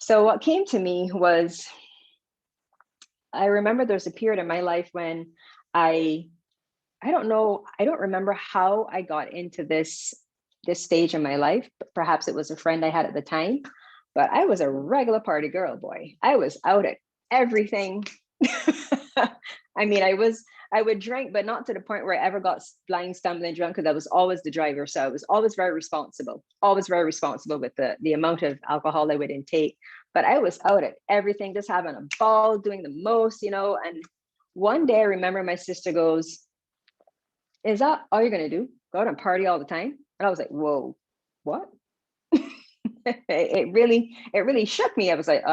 So what came to me was, I remember there's a period in my life when I I don't know, I don't remember how I got into this stage in my life. But perhaps it was a friend I had at the time, but I was a regular party girl, boy. I was out at everything. I mean, I would drink, but not to the point where I ever got blind, stumbling drunk, because I was always the driver. So I was always very responsible with the amount of alcohol I would intake. But I was out at everything, just having a ball, doing the most, And one day I remember my sister goes, "Is that all you're gonna do? Go out and party all the time?" And I was like, "Whoa, what?" It really shook me. I was like,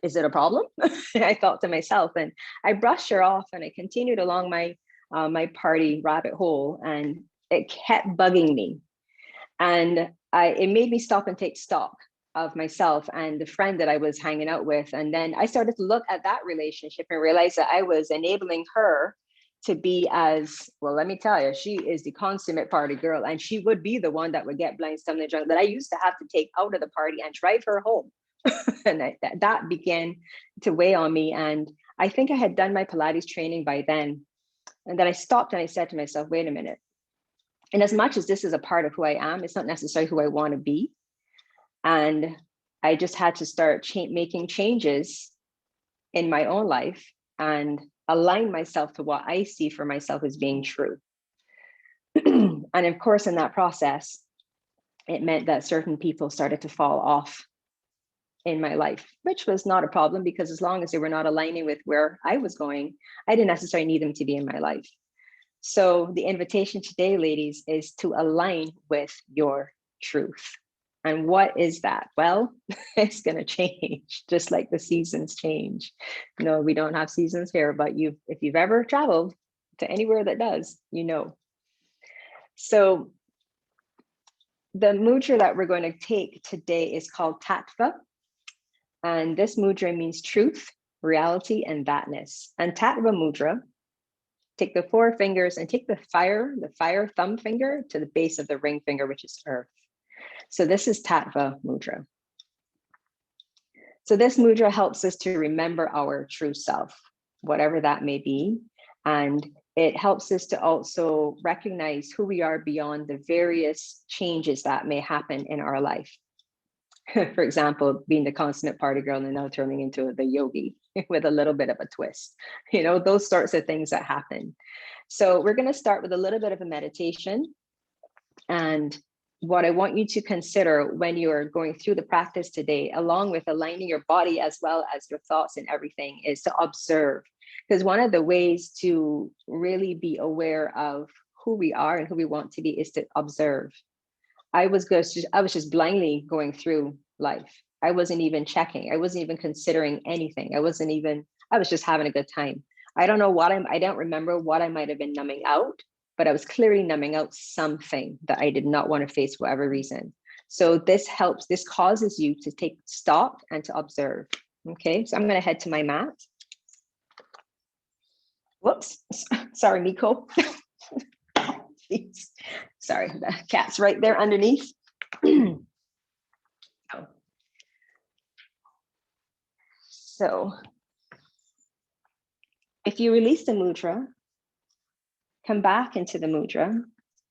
is it a problem?" I thought to myself, and I brushed her off, and I continued along my party rabbit hole, and it kept bugging me, and it made me stop and take stock of myself and the friend that I was hanging out with. And then I started to look at that relationship and realize that I was enabling her to be as well. Let me tell you, she is the consummate party girl, and she would be the one that would get blind, stumbling drunk, that I used to have to take out of the party and drive her home. And that began to weigh on me. And I think I had done my Pilates training by then. And then I stopped and I said to myself, wait a minute. And as much as this is a part of who I am, it's not necessarily who I want to be. And I just had to start making changes in my own life and align myself to what I see for myself as being true. And of course, in that process, it meant that certain people started to fall off in my life, which was not a problem, because as long as they were not aligning with where I was going, I didn't necessarily need them to be in my life. So the invitation today, ladies, is to align with your truth. And what is that? Well, it's going to change, just like the seasons change. No, we don't have seasons here, but if you've ever traveled to anywhere that does, So the mudra that we're going to take today is called Tattva. And this mudra means truth, reality, and thatness. And Tattva mudra, take the four fingers and take the fire thumb finger to the base of the ring finger, which is earth. So this is Tattva mudra. So this mudra helps us to remember our true self, whatever that may be. And it helps us to also recognize who we are beyond the various changes that may happen in our life. For example, being the consummate party girl and now turning into the yogi with a little bit of a twist, those sorts of things that happen. So we're going to start with a little bit of a meditation. And what I want you to consider when you're going through the practice today, along with aligning your body as well as your thoughts and everything, is to observe. Because one of the ways to really be aware of who we are and who we want to be is to observe. I was just blindly going through life. I wasn't even checking. I wasn't even considering anything. I was just having a good time. I don't remember what I might have been numbing out, but I was clearly numbing out something that I did not want to face for whatever reason. So this causes you to take stock and to observe. Okay, so I'm going to head to my mat. Whoops, sorry, Miko. Sorry, the cat's right there underneath. So if you release the mudra, come back into the mudra.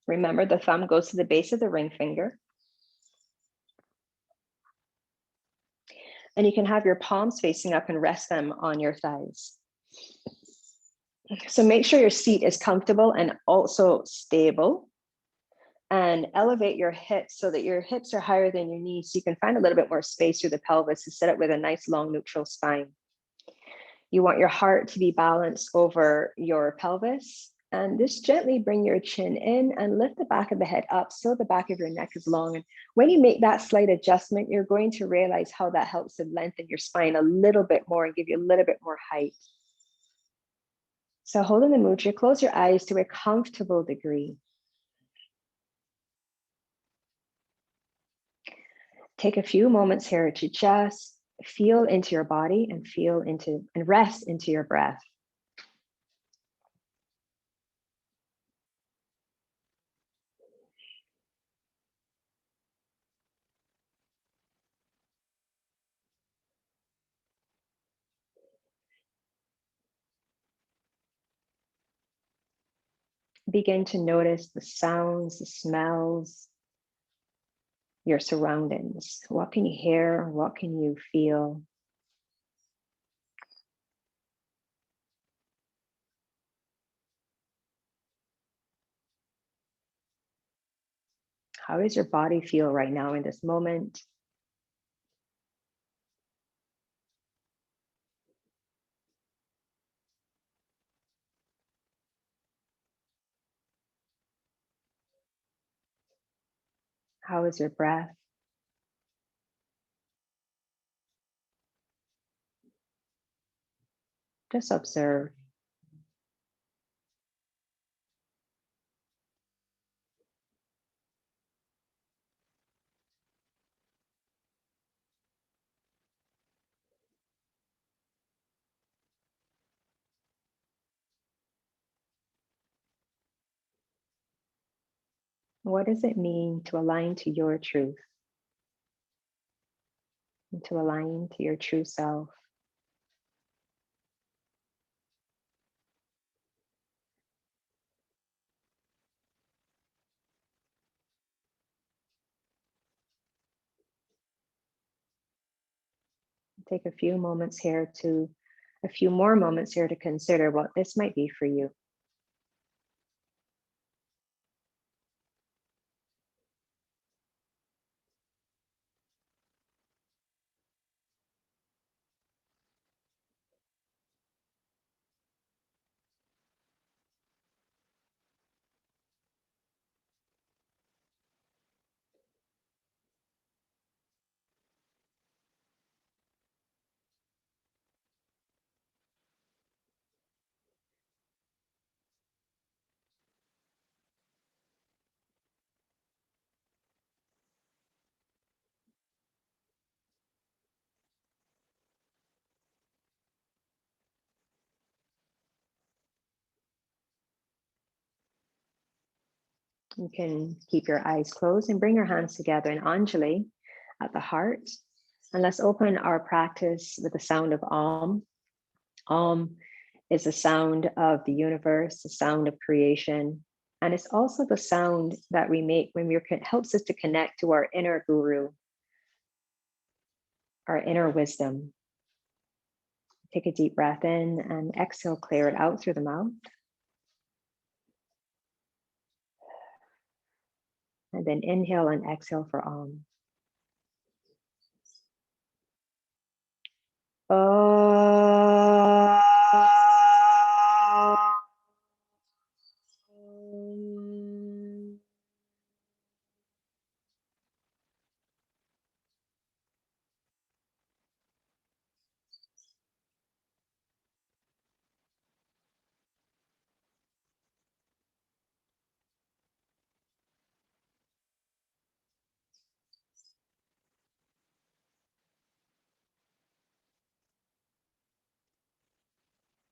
Remember, the thumb goes to the base of the ring finger. And you can have your palms facing up and rest them on your thighs. So make sure your seat is comfortable and also stable. And elevate your hips so that your hips are higher than your knees, so you can find a little bit more space through the pelvis to sit up with a nice long neutral spine. You want your heart to be balanced over your pelvis, and just gently bring your chin in and lift the back of the head up so the back of your neck is long. And when you make that slight adjustment, you're going to realize how that helps to lengthen your spine a little bit more and give you a little bit more height. So holding the mudra, close your eyes to a comfortable degree. Take a few moments here to just feel into your body and rest into your breath. Begin to notice the sounds, the smells, your surroundings. What can you hear? What can you feel? How does your body feel right now in this moment? How is your breath? Just observe. What does it mean to align to your truth and to align to your true self? Take a few more moments here to consider what this might be for you. You can keep your eyes closed and bring your hands together in Anjali at the heart. And let's open our practice with the sound of Om. Om is the sound of the universe, the sound of creation. And it's also the sound that we make when it helps us to connect to our inner guru, our inner wisdom. Take a deep breath in and exhale, clear it out through the mouth. And then inhale and exhale for Om. Om.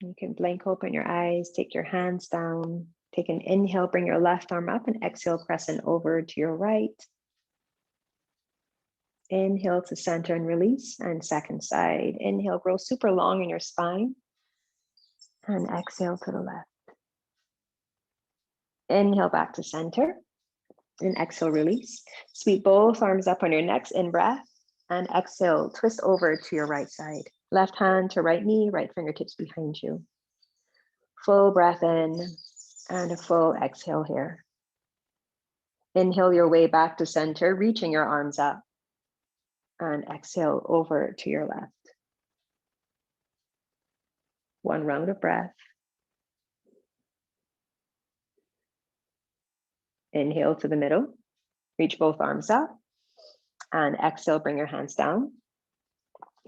You can blink open your eyes, take your hands down, take an inhale, bring your left arm up, and exhale, crescent over to your right. Inhale to center and release, and second side. Inhale, grow super long in your spine, and exhale to the left. Inhale back to center, and exhale, release. Sweep both arms up on your next in breath, and exhale, twist over to your right side. Left hand to right knee, right fingertips behind you. Full breath in, and a full exhale here. Inhale your way back to center, reaching your arms up, and exhale over to your left. One round of breath. Inhale to the middle, reach both arms up, and exhale, bring your hands down.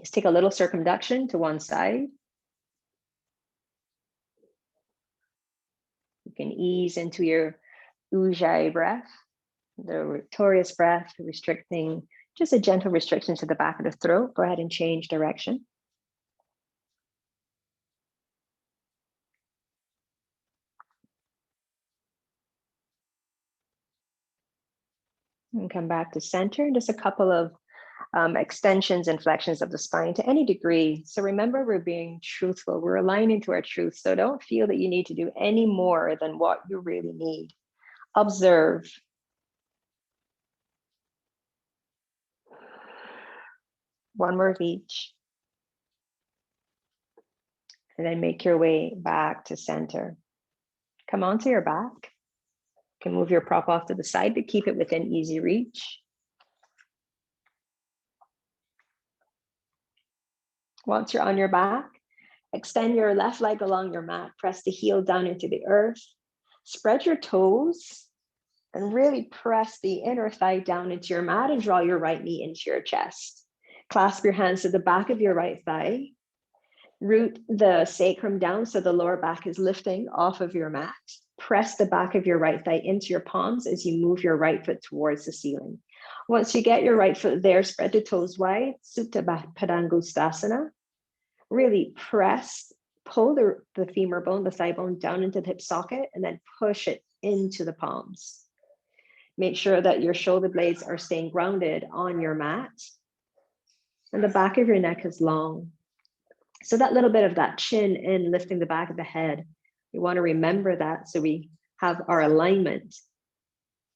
Just take a little circumduction to one side. You can ease into your Ujjayi breath, the victorious breath, restricting, just a gentle restriction to the back of the throat. Go ahead and change direction. And come back to center. Just a couple of extensions and flexions of the spine to any degree. So remember, we're being truthful. We're aligning to our truth. So don't feel that you need to do any more than what you really need. Observe. One more of each. And then make your way back to center. Come onto your back. You can move your prop off to the side to keep it within easy reach. Once you're on your back, extend your left leg along your mat. Press the heel down into the earth. Spread your toes and really press the inner thigh down into your mat and draw your right knee into your chest. Clasp your hands to the back of your right thigh. Root the sacrum down so the lower back is lifting off of your mat. Press the back of your right thigh into your palms as you move your right foot towards the ceiling. Once you get your right foot there, spread the toes wide, Supta Padangusthasana. Really press, pull the femur bone, the thigh bone down into the hip socket, and then push it into the palms. Make sure that your shoulder blades are staying grounded on your mat. And the back of your neck is long. So that little bit of that chin in, lifting the back of the head, we want to remember that so we have our alignment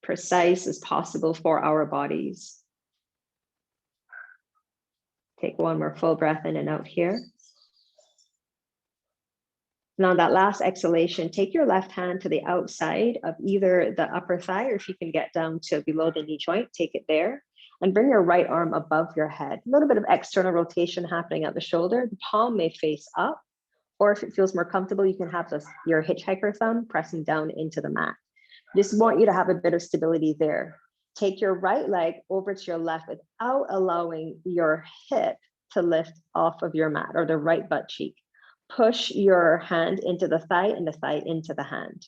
precise as possible for our bodies. Take one more full breath in and out here. Now that last exhalation, take your left hand to the outside of either the upper thigh, or if you can get down to below the knee joint, take it there. And bring your right arm above your head. A little bit of external rotation happening at the shoulder. The palm may face up, or if it feels more comfortable, you can have your hitchhiker thumb pressing down into the mat. Just want you to have a bit of stability there. Take your right leg over to your left without allowing your hip to lift off of your mat, or the right butt cheek. Push your hand into the thigh and the thigh into the hand.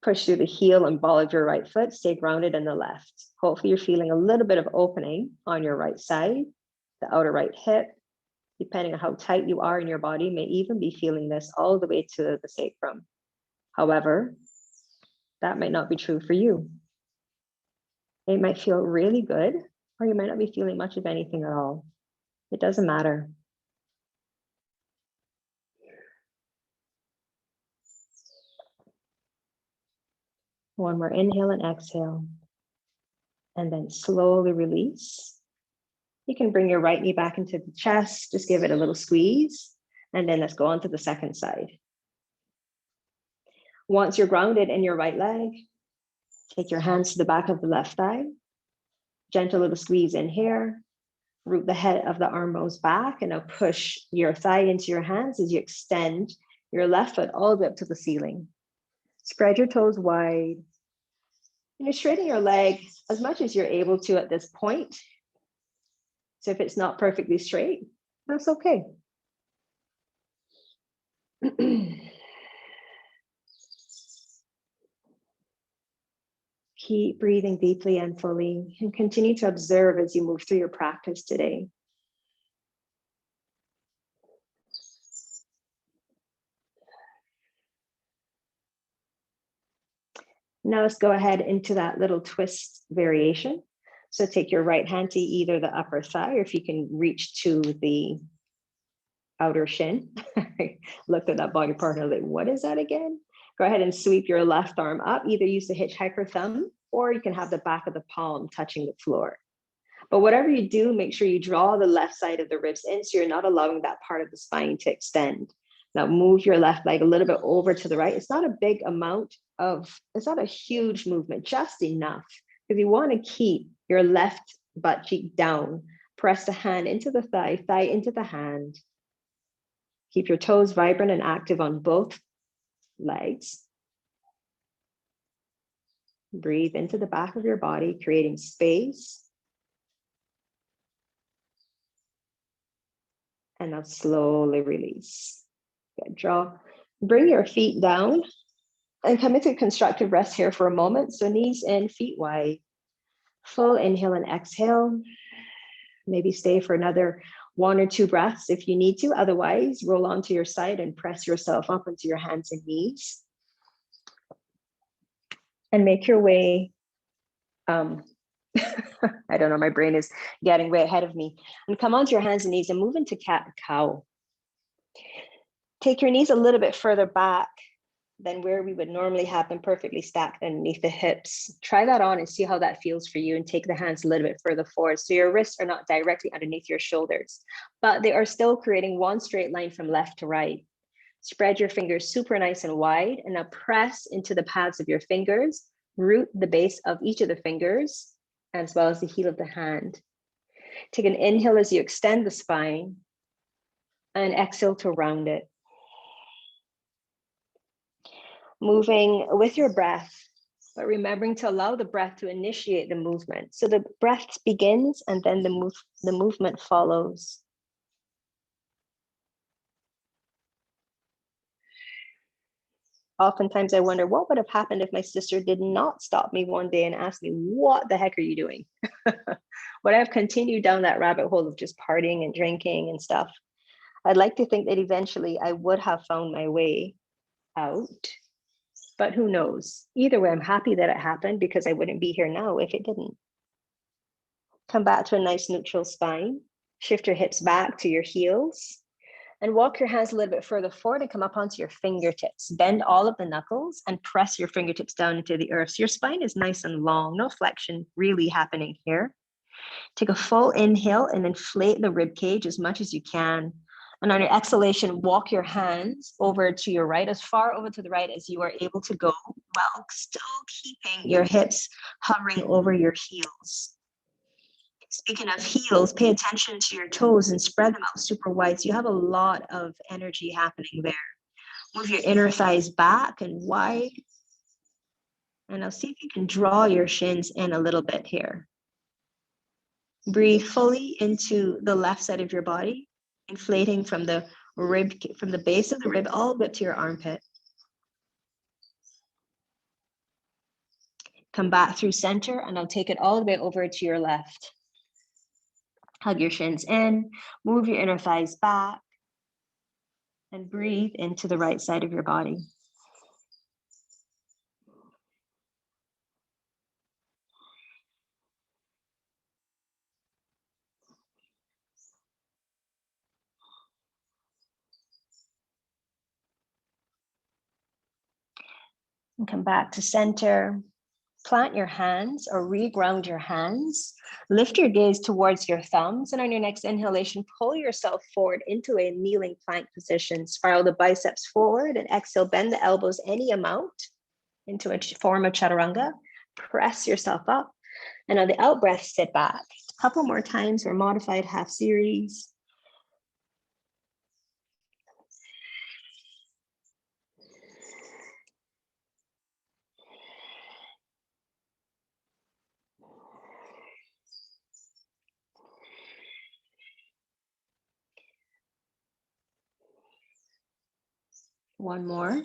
Push through the heel and ball of your right foot, stay grounded in the left. Hopefully you're feeling a little bit of opening on your right side, the outer right hip. Depending on how tight you are in your body, may even be feeling this all the way to the sacrum. However, that might not be true for you. It might feel really good, or you might not be feeling much of anything at all. It doesn't matter. One more inhale and exhale. And then slowly release. You can bring your right knee back into the chest, just give it a little squeeze, and then let's go on to the second side. Once you're grounded in your right leg, take your hands to the back of the left thigh, gentle little squeeze in here, root the head of the arm bones back, and now push your thigh into your hands as you extend your left foot all the way up to the ceiling. Spread your toes wide. And you're straightening your leg as much as you're able to at this point. So if it's not perfectly straight, that's okay. Keep breathing deeply and fully, and continue to observe as you move through your practice today. Now let's go ahead into that little twist variation. So take your right hand to either the upper thigh, or if you can reach to the outer shin. I looked at that body part and I was like, what is that again? Go ahead and sweep your left arm up. Either use the hitchhiker thumb, or you can have the back of the palm touching the floor. But whatever you do, make sure you draw the left side of the ribs in so you're not allowing that part of the spine to extend. Now move your left leg a little bit over to the right. It's not a big amount it's not a huge movement, just enough. Because you want to keep your left butt cheek down. Press the hand into the thigh, thigh into the hand. Keep your toes vibrant and active on both legs. Breathe into the back of your body, creating space. And now slowly release. Good. Bring your feet down and come into constructive rest here for a moment. So knees in, feet wide. Full inhale and exhale. Maybe stay for another 1 or 2 breaths if you need to. Otherwise, roll onto your side and press yourself up into your hands and knees. And make your way I don't know, my brain is getting way ahead of me. And come onto your hands and knees and move into cat-cow. Take your knees a little bit further back than where we would normally have them, perfectly stacked underneath the hips. Try that on and see how that feels for you, and take the hands a little bit further forward. So your wrists are not directly underneath your shoulders, but they are still creating one straight line from left to right. Spread your fingers super nice and wide, and now press into the pads of your fingers, root the base of each of the fingers, as well as the heel of the hand. Take an inhale as you extend the spine, and exhale to round it. Moving with your breath, but remembering to allow the breath to initiate the movement. So the breath begins and then the movement follows. Oftentimes I wonder what would have happened if my sister did not stop me one day and ask me, what the heck are you doing? Would I have continued down that rabbit hole of just partying and drinking and stuff? I'd like to think that eventually I would have found my way out. But who knows? Either way, I'm happy that it happened, because I wouldn't be here now if it didn't. Come back to a nice neutral spine. Shift your hips back to your heels and walk your hands a little bit further forward and come up onto your fingertips. Bend all of the knuckles and press your fingertips down into the earth. So your spine is nice and long, no flexion really happening here. Take a full inhale and inflate the rib cage as much as you can. And on your exhalation, walk your hands over to your right, as far over to the right as you are able to go, while still keeping your hips hovering over your heels. Speaking of heels, pay attention to your toes and spread them out super wide. So you have a lot of energy happening there. Move your inner thighs back and wide. And now see if you can draw your shins in a little bit here. Breathe fully into the left side of your body, inflating from the rib, from the base of the rib all the way up to your armpit. Come back through center, and I'll take it all the way over to your left. Hug your shins in, move your inner thighs back, and breathe into the right side of your body. And come back to center. Plant your hands or reground your hands. Lift your gaze towards your thumbs, and on your next inhalation, pull yourself forward into a kneeling plank position. Spiral the biceps forward, and exhale, bend the elbows any amount into a form of chaturanga. Press yourself up, and on the out breath, sit back. A couple more times for modified half series. One more.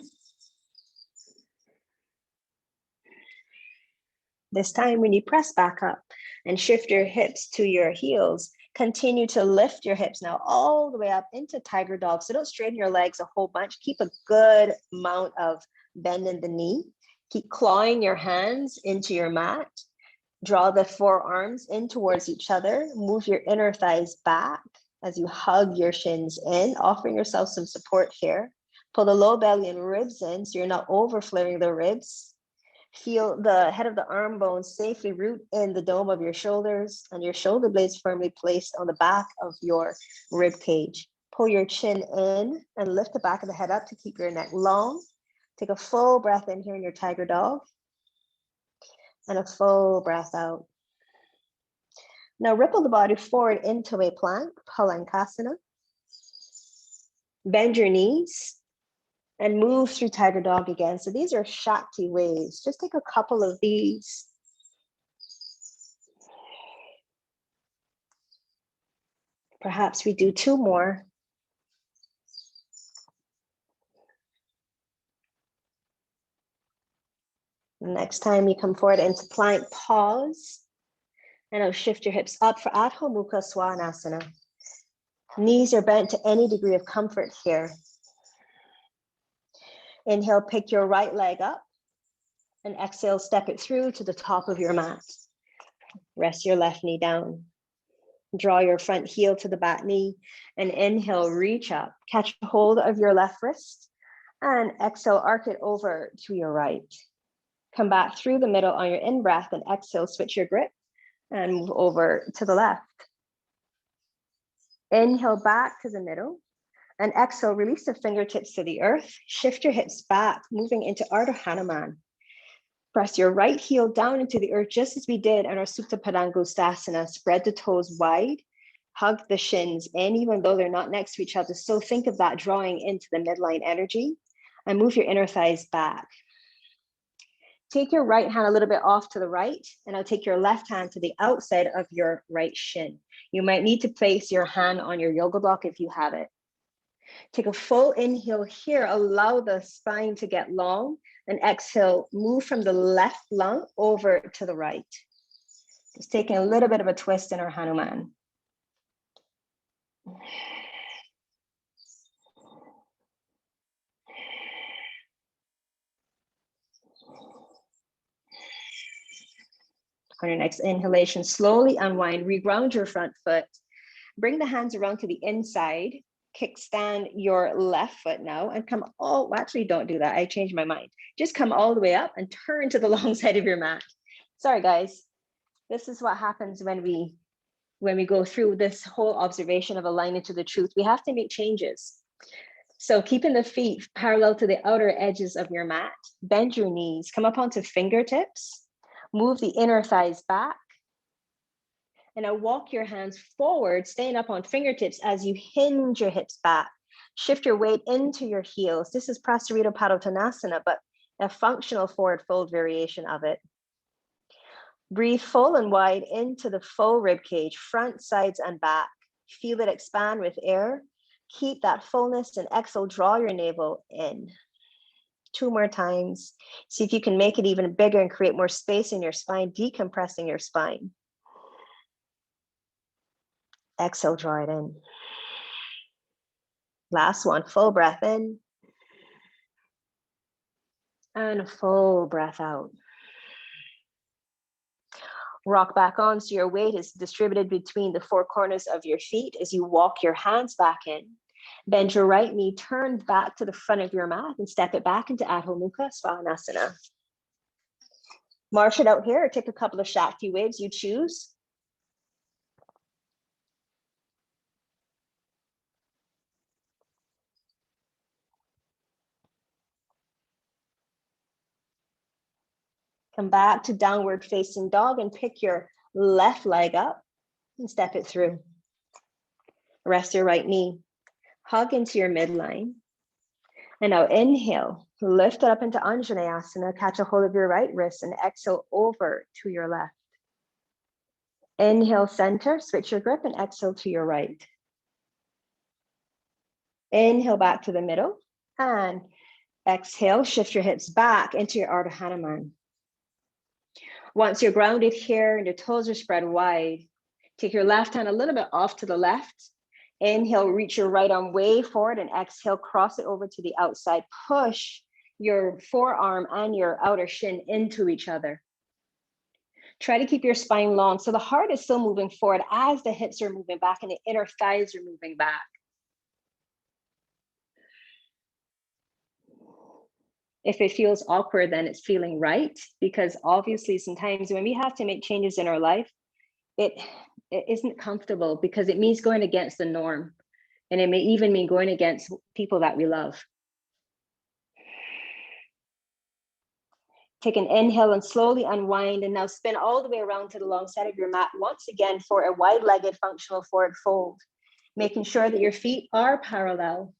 This time, when you press back up and shift your hips to your heels, continue to lift your hips now all the way up into tiger dog. So don't straighten your legs a whole bunch. Keep a good amount of bend in the knee. Keep clawing your hands into your mat. Draw the forearms in towards each other. Move your inner thighs back as you hug your shins in, offering yourself some support here. Pull the low belly and ribs in so you're not overflaring the ribs. Feel the head of the arm bones safely root in the dome of your shoulders, and your shoulder blades firmly placed on the back of your rib cage. Pull your chin in and lift the back of the head up to keep your neck long. Take a full breath in here in your tiger dog, and a full breath out. Now ripple the body forward into a plank, Palankasana. Bend your knees and move through tiger dog again. So these are Shakti waves. Just take a couple of these. Perhaps we do two more. Next time you come forward into plank, pause, and I'll shift your hips up for Adho Mukha Svanasana. Knees are bent to any degree of comfort here. Inhale, pick your right leg up, and exhale, step it through to the top of your mat. Rest your left knee down. Draw your front heel to the back knee and inhale, reach up. Catch hold of your left wrist and exhale, arc it over to your right. Come back through the middle on your in-breath and exhale, switch your grip and move over to the left. Inhale back to the middle and exhale, release the fingertips to the earth. Shift your hips back, moving into Ardha Hanuman. Press your right heel down into the earth, just as we did in our Supta Padangusthasana. Spread the toes wide, hug the shins in, even though they're not next to each other. So think of that drawing into the midline energy and move your inner thighs back. Take your right hand a little bit off to the right, and I'll take your left hand to the outside of your right shin. You might need to place your hand on your yoga block if you have it. Take a full inhale here, allow the spine to get long, and exhale, move from the left lung over to the right. Just taking a little bit of a twist in our Hanuman. On your next inhalation, slowly unwind, reground your front foot. Bring the hands around to the inside. Kickstand your left foot now and come all, well, actually don't do that. I changed my mind. Just come all the way up and turn to the long side of your mat. Sorry, guys. This is what happens when we go through this whole observation of alignment to the truth. We have to make changes. So keeping the feet parallel to the outer edges of your mat, bend your knees, come up onto fingertips, move the inner thighs back. And now walk your hands forward, staying up on fingertips as you hinge your hips back. Shift your weight into your heels. This is Prasarita Padottanasana, but a functional forward fold variation of it. Breathe full and wide into the full rib cage, front, sides, and back. Feel it expand with air. Keep that fullness and exhale, draw your navel in. 2 more times. See if you can make it even bigger and create more space in your spine, decompressing your spine. Exhale, draw it in. Last one, full breath in. And a full breath out. Rock back on so your weight is distributed between the 4 corners of your feet as you walk your hands back in. Bend your right knee, turn back to the front of your mat and step it back into Adho Mukha Svanasana. March it out here or take a couple of Shakti waves, you choose. Come back to downward facing dog and pick your left leg up and step it through. Rest your right knee. Hug into your midline. And now inhale, lift it up into Anjaneyasana, catch a hold of your right wrist and exhale over to your left. Inhale, center, switch your grip and exhale to your right. Inhale back to the middle and exhale, shift your hips back into your Ardha Hanuman. Once you're grounded here and your toes are spread wide, take your left hand a little bit off to the left. Inhale, reach your right arm way forward and exhale, cross it over to the outside. Push your forearm and your outer shin into each other. Try to keep your spine long. So the heart is still moving forward as the hips are moving back and the inner thighs are moving back. If it feels awkward, then it's feeling right, because obviously sometimes when we have to make changes in our life, it isn't comfortable because it means going against the norm. And it may even mean going against people that we love. Take an inhale and slowly unwind, and now spin all the way around to the long side of your mat once again for a wide-legged functional forward fold, making sure that your feet are parallel.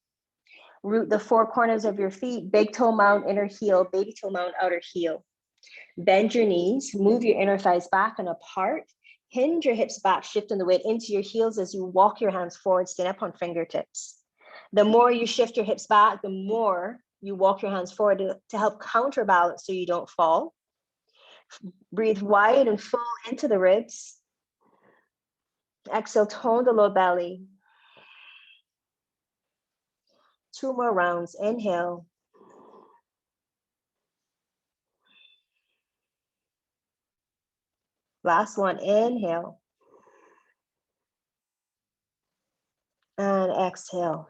Root the 4 corners of your feet, big toe mound, inner heel, baby toe mound, outer heel. Bend your knees, move your inner thighs back and apart. Hinge your hips back, shifting the weight into your heels as you walk your hands forward, stand up on fingertips. The more you shift your hips back, the more you walk your hands forward to help counterbalance so you don't fall. Breathe wide and full into the ribs. Exhale, tone the low belly. 2 more rounds. Inhale. Last one, inhale. And exhale.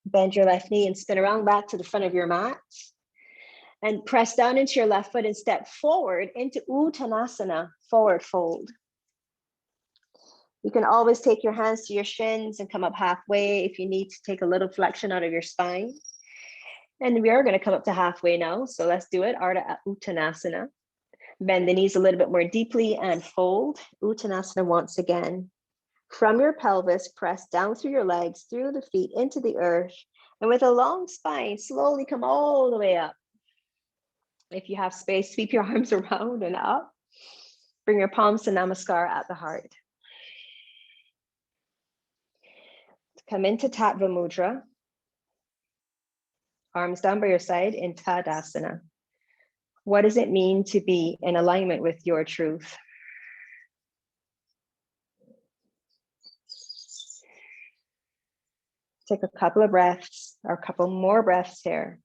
Bend your left knee and spin around back to the front of your mat. And press down into your left foot and step forward into Uttanasana, forward fold. You can always take your hands to your shins and come up halfway if you need to take a little flexion out of your spine. And we are going to come up to halfway now. So let's do it. Ardha Uttanasana. Bend the knees a little bit more deeply and fold. Uttanasana once again. From your pelvis, press down through your legs, through the feet, into the earth. And with a long spine, slowly come all the way up. If you have space, sweep your arms around and up. Bring your palms to Namaskar at the heart. Come into Tattva Mudra. Arms down by your side in Tadasana. What does it mean to be in alignment with your truth? Take a couple of breaths, or a couple more breaths here.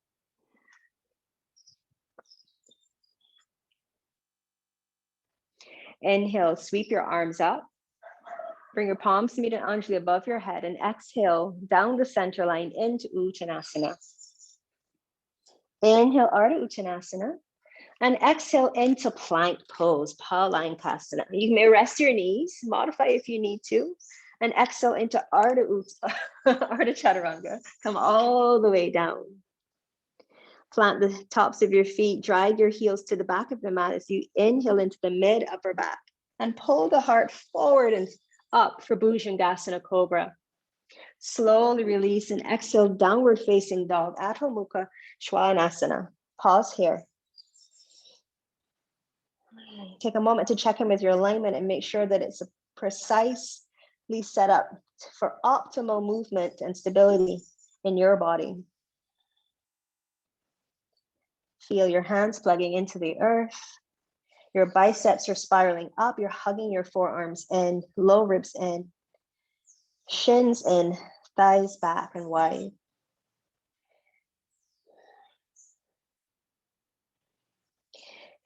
Inhale, sweep your arms up. Bring your palms to meet an Anjali above your head and exhale down the center line into Uttanasana. Inhale, Ardha Uttanasana. And exhale into plank pose, Palankasana. You may rest your knees, modify if you need to. And exhale into Ardha Chaturanga. Come all the way down. Plant the tops of your feet, drag your heels to the back of the mat as you inhale into the mid upper back. And pull the heart forward and up for Bhujangasana Cobra. Slowly release and exhale, downward facing dog, Adho Mukha Svanasana. Pause here. Take a moment to check in with your alignment and make sure that it's precisely set up for optimal movement and stability in your body. Feel your hands plugging into the earth. Your biceps are spiraling up. You're hugging your forearms in, low ribs in, shins in, thighs back and wide.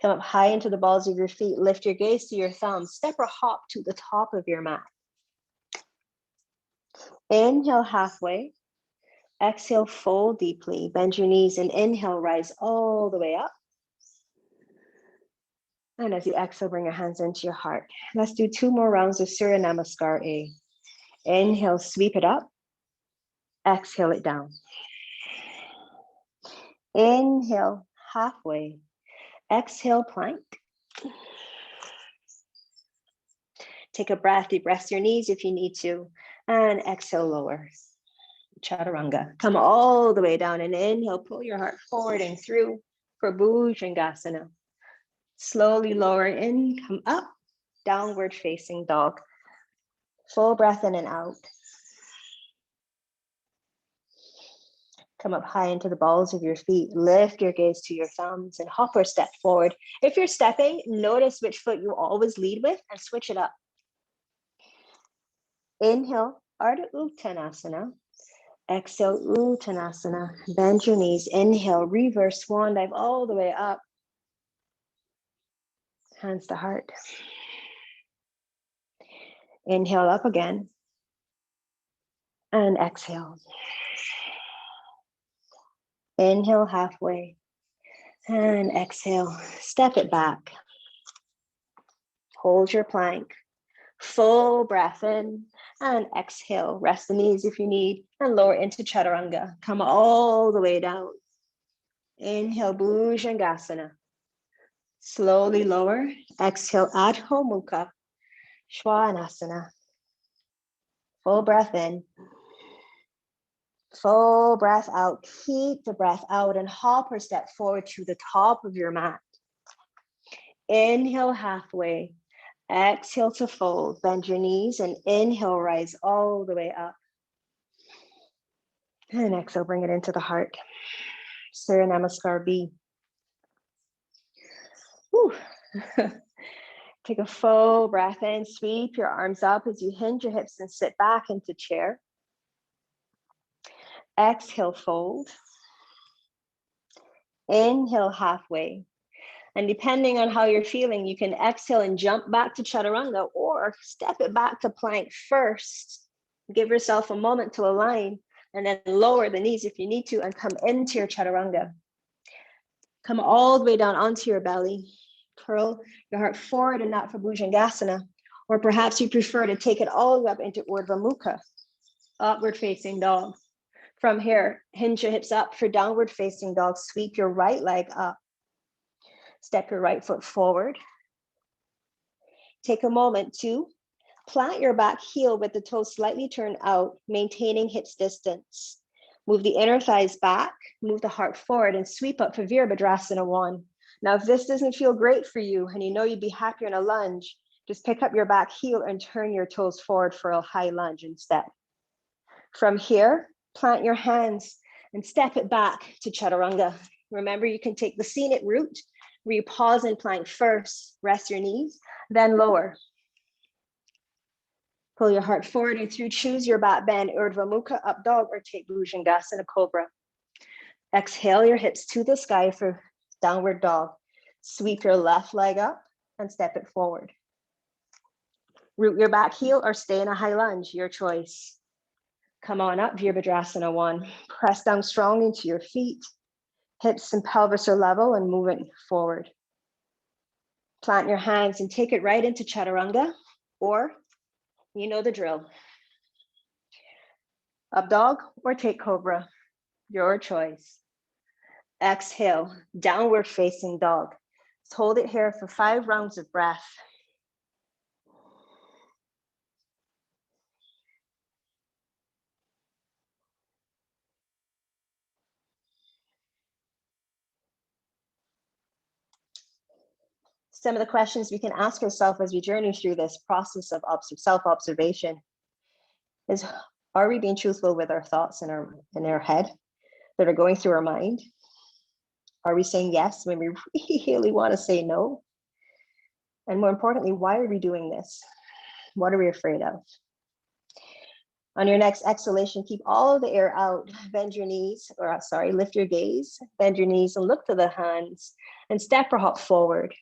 Come up high into the balls of your feet. Lift your gaze to your thumbs. Step or hop to the top of your mat. Inhale halfway. Exhale, fold deeply. Bend your knees and inhale, rise all the way up. And as you exhale, bring your hands into your heart. Let's do 2 more rounds of Surya Namaskar A. Inhale, sweep it up. Exhale it down. Inhale, halfway. Exhale, plank. Take a breath, deep rest your knees if you need to. And exhale, lower. Chaturanga. Come all the way down and inhale, pull your heart forward and through for Bhujangasana. Slowly lower in, come up, downward facing dog. Full breath in and out. Come up high into the balls of your feet. Lift your gaze to your thumbs and hop or step forward. If you're stepping, notice which foot you always lead with and switch it up. Inhale, Ardha Uttanasana. Exhale, Uttanasana. Bend your knees. Inhale, reverse swan dive all the way up. Hands to heart. Inhale up again. And exhale. Inhale halfway. And exhale. Step it back. Hold your plank. Full breath in. And exhale. Rest the knees if you need. And lower into Chaturanga. Come all the way down. Inhale, Bhujangasana. Slowly lower. Exhale, Adho Mukha Svanasana. Full breath in. Full breath out. Keep the breath out and hop or step forward to the top of your mat. Inhale halfway. Exhale to fold. Bend your knees and inhale, rise all the way up. And exhale, bring it into the heart. Surya Namaskar B. Whew. Take a full breath in. Sweep your arms up as you hinge your hips and sit back into chair. Exhale, fold. Inhale halfway. And depending on how you're feeling, you can exhale and jump back to chaturanga or step it back to plank first. Give yourself a moment to align and then lower the knees if you need to and come into your chaturanga. Come all the way down onto your belly. Curl your heart forward and not for Bhujangasana. Or perhaps you prefer to take it all the way up into Urdhva Mukha, upward facing dog. From here, hinge your hips up for downward facing dog. Sweep your right leg up. Step your right foot forward. Take a moment to plant your back heel with the toes slightly turned out, maintaining hips distance. Move the inner thighs back, move the heart forward, and sweep up for Virabhadrasana 1. Now, if this doesn't feel great for you and you know you'd be happier in a lunge, just pick up your back heel and turn your toes forward for a high lunge instead. From here, plant your hands and step it back to chaturanga. Remember, you can take the scenic route where you pause and plank first, rest your knees, then lower. Pull your heart forward and through, choose your back bend, Urdhva Mukha, up dog, or take Bhujangasana Cobra. Exhale your hips to the sky for downward dog. Sweep your left leg up and step it forward. Root your back heel or stay in a high lunge, your choice. Come on up, Virabhadrasana 1. Press down strong into your feet. Hips and pelvis are level and moving forward. Plant your hands and take it right into chaturanga, or you know the drill. Up dog or take cobra, your choice. Exhale, downward facing dog. Let's hold it here for 5 rounds of breath. Some of the questions we can ask ourselves as we journey through this process of self-observation is, are we being truthful with our thoughts in our head that are going through our mind? Are we saying yes when we really want to say no? And more importantly, why are we doing this? What are we afraid of? On your next exhalation, keep all of the air out. Bend your knees, lift your gaze, bend your knees and look to the hands and step or hop forward.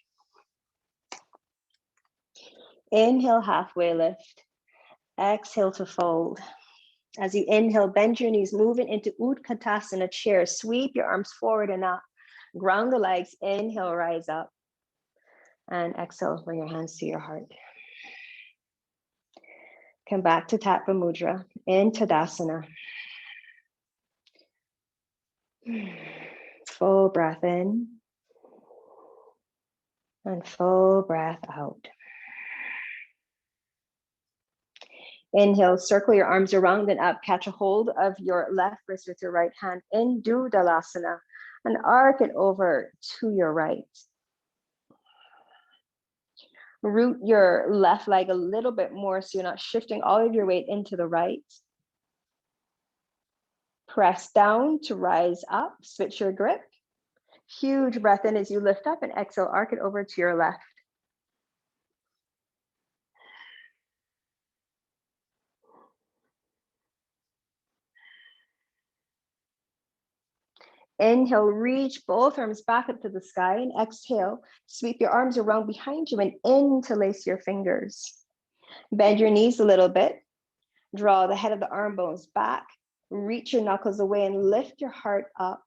Inhale, halfway lift. Exhale to fold. As you inhale, bend your knees, moving into Utkatasana chair. Sweep your arms forward and up. Ground the legs. Inhale, rise up. And exhale, bring your hands to your heart. Come back to Tattva Mudra in Tadasana. Full breath in and full breath out. Inhale, circle your arms around and up. Catch a hold of your left wrist with your right hand in Dudalasana and arc it over to your right. Root your left leg a little bit more so you're not shifting all of your weight into the right. Press down to rise up, switch your grip. Huge breath in as you lift up and exhale, arc it over to your left. Inhale, reach both arms back up to the sky and exhale, sweep your arms around behind you and interlace your fingers. Bend your knees a little bit, draw the head of the arm bones back, reach your knuckles away and lift your heart up.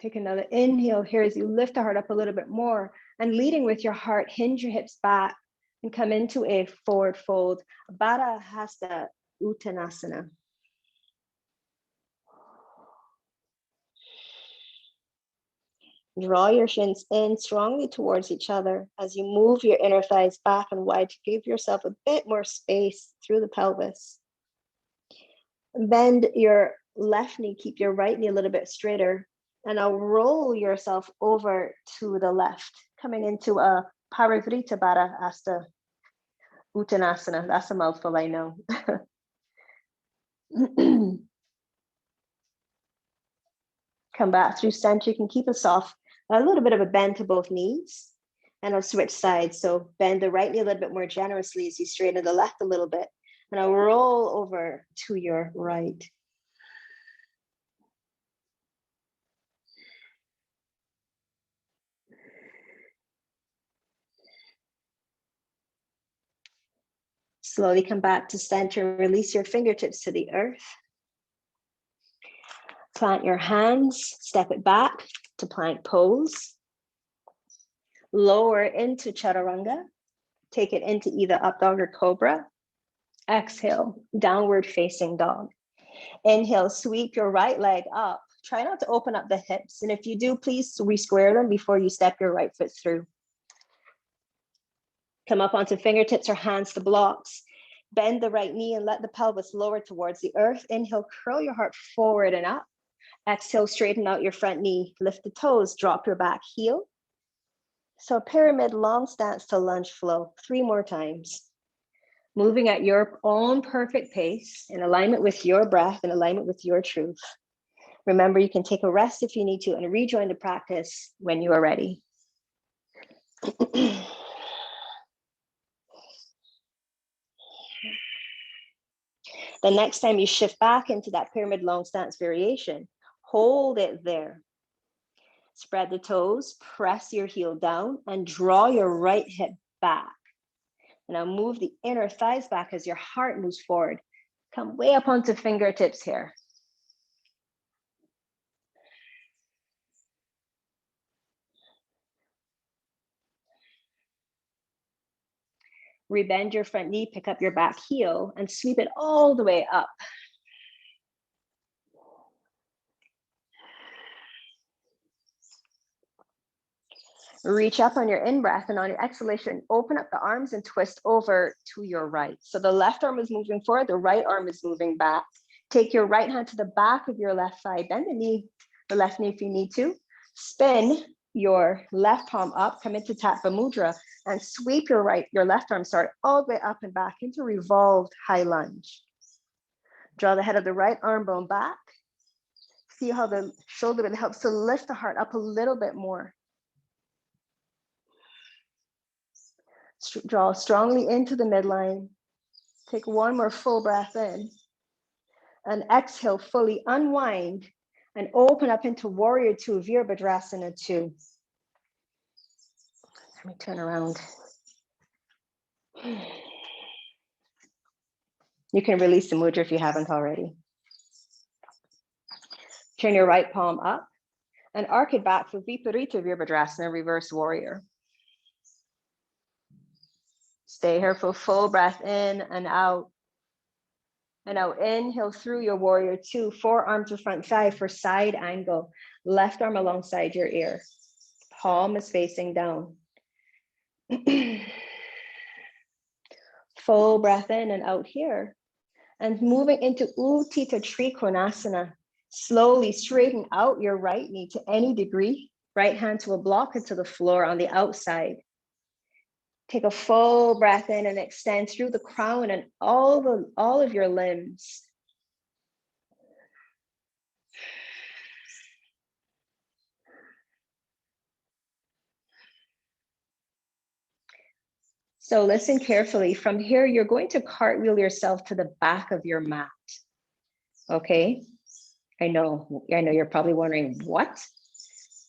Take another inhale here as you lift the heart up a little bit more and leading with your heart, hinge your hips back and come into a forward fold, Baddha Hasta Uttanasana. Draw your shins in strongly towards each other as you move your inner thighs back and wide to give yourself a bit more space through the pelvis. Bend your left knee, keep your right knee a little bit straighter, and now roll yourself over to the left, coming into a Parivrita Baddha Hasta Uttanasana. That's a mouthful, I know. Come back through center. You can keep a little bit of a bend to both knees, and I'll switch sides. So bend the right knee a little bit more generously as you straighten the left a little bit, and I'll roll over to your right. Slowly come back to center and release your fingertips to the earth. Plant your hands, step it back to plank pose. Lower into chaturanga. Take it into either up dog or cobra. Exhale, downward facing dog. Inhale, sweep your right leg up. Try not to open up the hips. And if you do, please re-square them before you step your right foot through. Come up onto fingertips or hands to blocks. Bend the right knee and let the pelvis lower towards the earth. Inhale, curl your heart forward and up. Exhale, straighten out your front knee. Lift the toes, drop your back heel. So pyramid long stance to lunge flow. 3 more times. Moving at your own perfect pace, in alignment with your breath, in alignment with your truth. Remember, you can take a rest if you need to and rejoin the practice when you are ready. The next time you shift back into that pyramid long stance variation, hold it there. Spread the toes, press your heel down, and draw your right hip back. Now move the inner thighs back as your heart moves forward. Come way up onto fingertips here. Rebend your front knee, pick up your back heel, and sweep it all the way up. Reach up on your in-breath, and on your exhalation, open up the arms and twist over to your right. So the left arm is moving forward, the right arm is moving back. Take your right hand to the back of your left thigh, bend the left knee if you need to. Spin your left palm up, come into Tattva Mudra, and sweep your left arm, all the way up and back into revolved high lunge. Draw the head of the right arm bone back. See how the shoulder blade helps to lift the heart up a little bit more. Draw strongly into the midline. Take 1 more full breath in. And exhale, fully unwind and open up into Warrior 2, Virabhadrasana 2. Let me turn around. You can release the mudra if you haven't already. Turn your right palm up and arc it back for Viparita Virabhadrasana, reverse warrior. Stay here for full breath in and out. And now inhale through your Warrior 2, forearm to front thigh for side angle. Left arm alongside your ear. Palm is facing down. Full breath in and out here. And moving into Utthita Trikonasana. Slowly straighten out your right knee to any degree. Right hand to a block into the floor on the outside. Take a full breath in and extend through the crown and all of your limbs. So listen carefully. From here, you're going to cartwheel yourself to the back of your mat. Okay? I know you're probably wondering, what?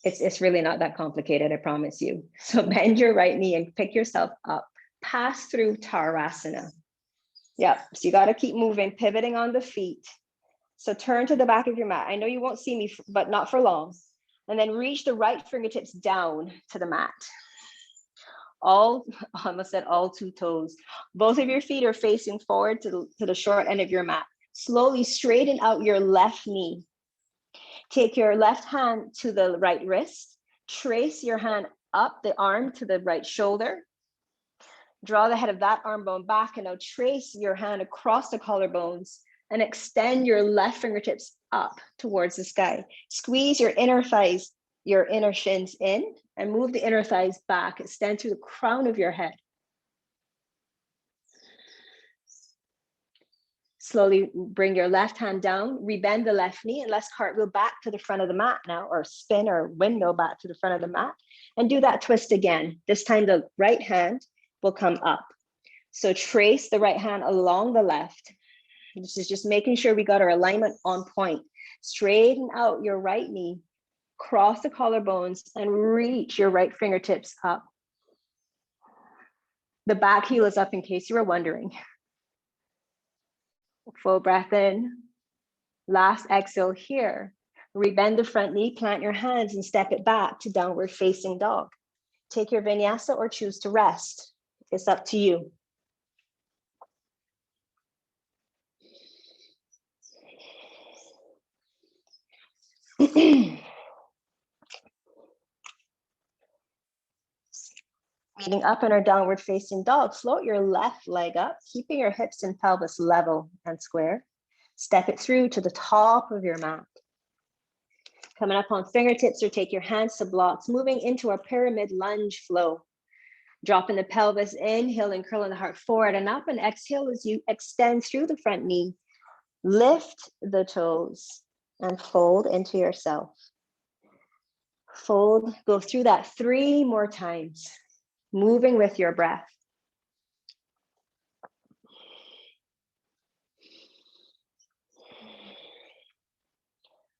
It's really not that complicated, I promise you. So bend your right knee and pick yourself up. Pass through Tarasana. Yeah, so you got to keep moving, pivoting on the feet. So turn to the back of your mat. I know you won't see me, but not for long. And then reach the right fingertips down to the mat. I almost said all 2 toes. Both of your feet are facing forward to the short end of your mat. Slowly straighten out your left knee. Take your left hand to the right wrist. Trace your hand up the arm to the right shoulder. Draw the head of that arm bone back, and now trace your hand across the collarbones and extend your left fingertips up towards the sky. Squeeze your inner thighs, your inner shins in, and move the inner thighs back. Extend through the crown of your head. Slowly bring your left hand down, rebend the left knee, and let's cartwheel back to the front of the mat now, or spin or windmill back to the front of the mat, and do that twist again. This time the right hand will come up. So trace the right hand along the left. This is just making sure we got our alignment on point. Straighten out your right knee, cross the collarbones, and reach your right fingertips up. The back heel is up in case you were wondering. Full breath in. Last exhale here. Rebend the front knee, plant your hands and step it back to downward facing dog. Take your vinyasa or choose to rest. It's up to you. Meeting up in our downward facing dog, float your left leg up, keeping your hips and pelvis level and square. Step it through to the top of your mat. Coming up on fingertips or take your hands to blocks, moving into our pyramid lunge flow. Dropping the pelvis, inhale and curling the heart forward and up, and exhale as you extend through the front knee. Lift the toes and fold into yourself. Fold, go through that 3 more times, moving with your breath.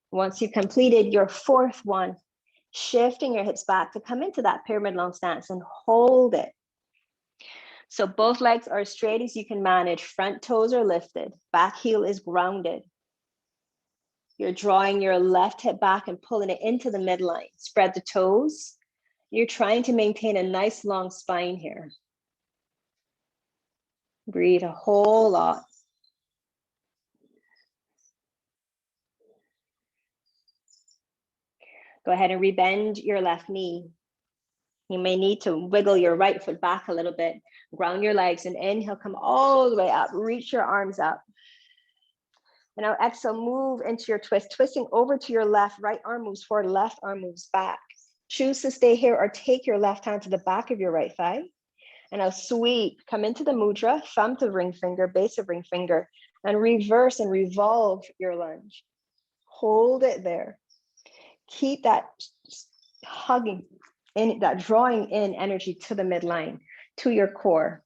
Once you've completed your 4th one, shifting your hips back to come into that pyramid long stance and hold it. So both legs are as straight as you can manage. Front toes are lifted. Back heel is grounded. You're drawing your left hip back and pulling it into the midline. Spread the toes. You're trying to maintain a nice long spine here. Breathe a whole lot. Go ahead and rebend your left knee. You may need to wiggle your right foot back a little bit. Ground your legs and inhale, come all the way up. Reach your arms up. And now exhale, move into your twist, twisting over to your left. Right arm moves forward, left arm moves back. Choose to stay here or take your left hand to the back of your right thigh. And now sweep, come into the mudra, thumb to ring finger, base of ring finger, and reverse and revolve your lunge. Hold it there. Keep that hugging, in that drawing in energy to the midline, to your core.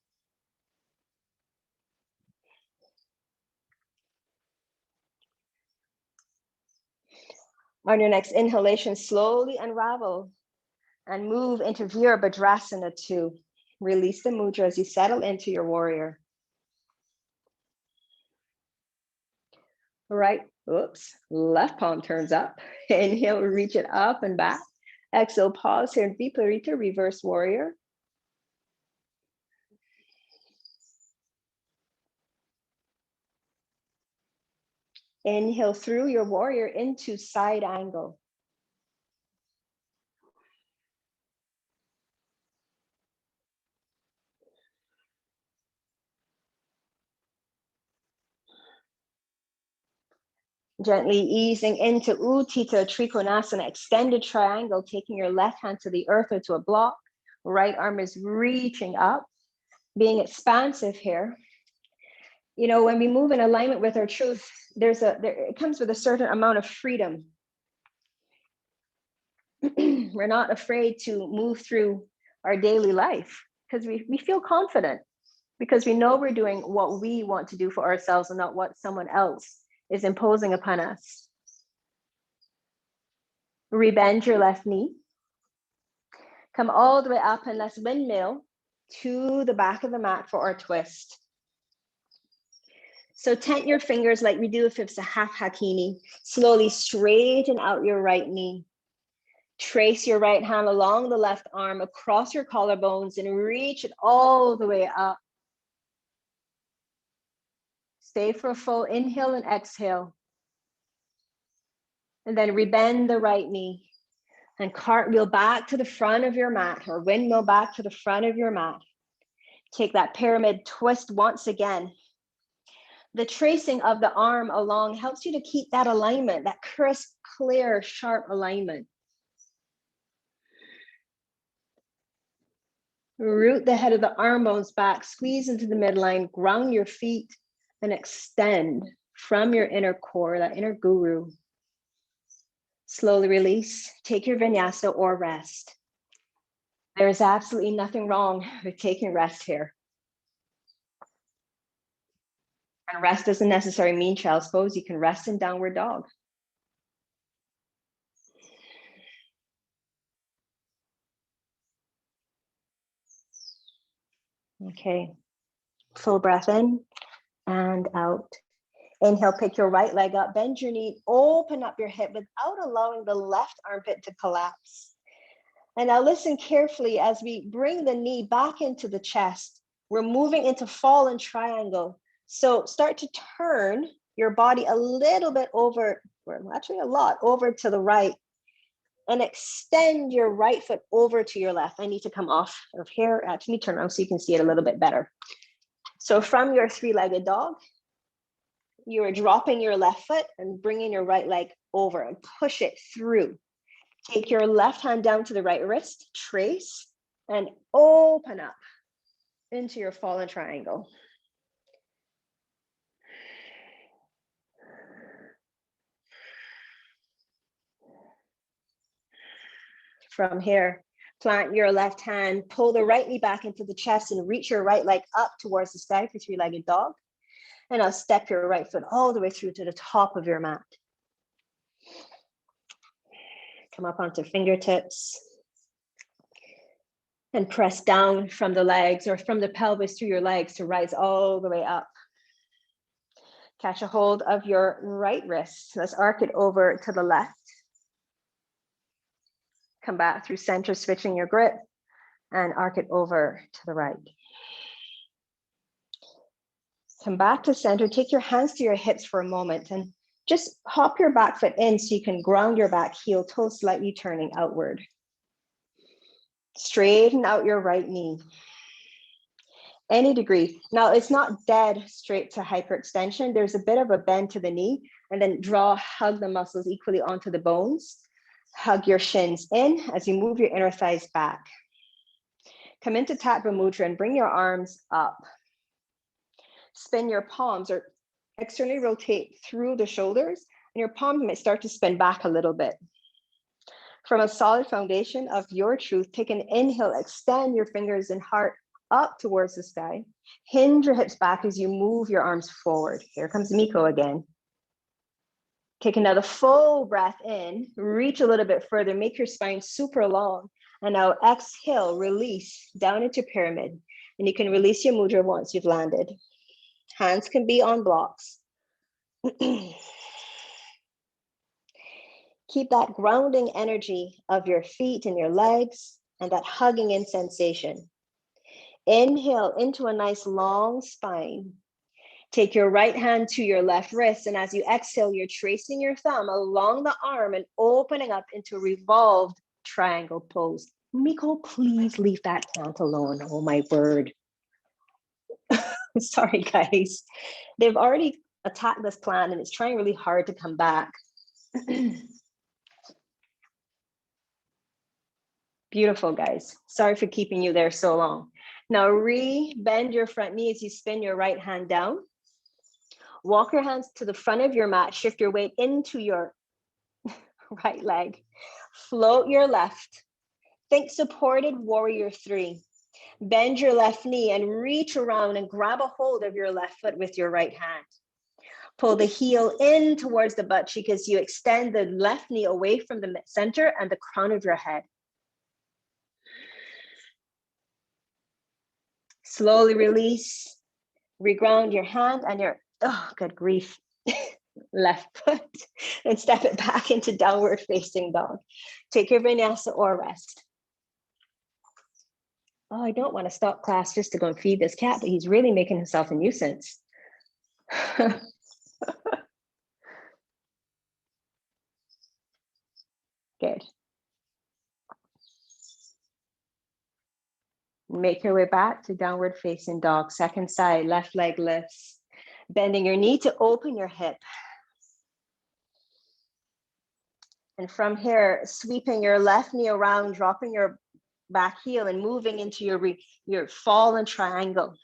On your next inhalation, slowly unravel and move into Virabhadrasana 2. Release the mudra as you settle into your warrior. Right, left palm turns up. Inhale, reach it up and back. Exhale, pause here in Viparita, reverse warrior. Inhale through your warrior into side angle. Gently easing into Utthita Trikonasana, extended triangle, taking your left hand to the earth or to a block. Right arm is reaching up, being expansive here. You know, when we move in alignment with our truth, it comes with a certain amount of freedom. We're not afraid to move through our daily life because we feel confident, because we know we're doing what we want to do for ourselves and not what someone else is imposing upon us. Rebend your left knee. Come all the way up and let's windmill to the back of the mat for our twist. So tent your fingers like we do if it's a half hakini. Slowly straighten out your right knee. Trace your right hand along the left arm across your collarbones and reach it all the way up. Stay for a full inhale and exhale. And then rebend the right knee and cartwheel back to the front of your mat, or windmill back to the front of your mat. Take that pyramid twist once again. The tracing of the arm along helps you to keep that alignment, that crisp, clear, sharp alignment. Root the head of the arm bones back, squeeze into the midline, ground your feet, and extend from your inner core, that inner guru. Slowly release, take your vinyasa or rest. There is absolutely nothing wrong with taking rest here. And rest doesn't necessarily mean child's pose. You can rest in downward dog. Okay, full breath in and out. Inhale, pick your right leg up, bend your knee, open up your hip without allowing the left armpit to collapse. And now listen carefully as we bring the knee back into the chest. We're moving into fallen triangle. So start to turn your body a little bit over, or actually a lot, over to the right. And extend your right foot over to your left. I need to come off of here. Actually, turn around so you can see it a little bit better. So from your three-legged dog, you are dropping your left foot and bringing your right leg over and push it through. Take your left hand down to the right wrist, trace, and open up into your fallen triangle. From here, plant your left hand, pull the right knee back into the chest and reach your right leg up towards the sky for three-legged dog. And I'll step your right foot all the way through to the top of your mat. Come up onto fingertips and press down from the legs or from the pelvis through your legs to rise all the way up. Catch a hold of your right wrist. Let's arc it over to the left. Come back through center, switching your grip, and arc it over to the right. Come back to center. Take your hands to your hips for a moment and just hop your back foot in so you can ground your back heel, toes slightly turning outward. Straighten out your right knee. Any degree. Now, it's not dead straight to hyperextension. There's a bit of a bend to the knee, and then hug the muscles equally onto the bones. Hug your shins in as you move your inner thighs back. Come into Tattva Mudra and bring your arms up. Spin your palms or externally rotate through the shoulders, and your palms might start to spin back a little bit. From a solid foundation of your truth, take an inhale, extend your fingers and heart up towards the sky. Hinge your hips back as you move your arms forward. Here comes Miko again. Take another full breath in, reach a little bit further, make your spine super long. And now exhale, release down into pyramid. And you can release your mudra once you've landed. Hands can be on blocks. Keep that grounding energy of your feet and your legs and that hugging in sensation. Inhale into a nice long spine. Take your right hand to your left wrist, and as you exhale, you're tracing your thumb along the arm and opening up into a revolved triangle pose. Miko, please leave that plant alone. Oh my word. Sorry, guys. They've already attacked this plant and it's trying really hard to come back. Beautiful, guys. Sorry for keeping you there so long. Now bend your front knee as you spin your right hand down. Walk your hands to the front of your mat, shift your weight into your right leg. Float your left. Think supported warrior 3. Bend your left knee and reach around and grab a hold of your left foot with your right hand. Pull the heel in towards the butt cheek as you extend the left knee away from the center and the crown of your head. Slowly release, reground your hand and your, oh, good grief, left foot, and step it back into downward facing dog. Take your vinyasa or rest. Oh, I don't want to stop class just to go and feed this cat, but he's really making himself a nuisance. Good. Make your way back to downward facing dog. Second side, left leg lifts. Bending your knee to open your hip. And from here, sweeping your left knee around, dropping your back heel and moving into your fallen triangle.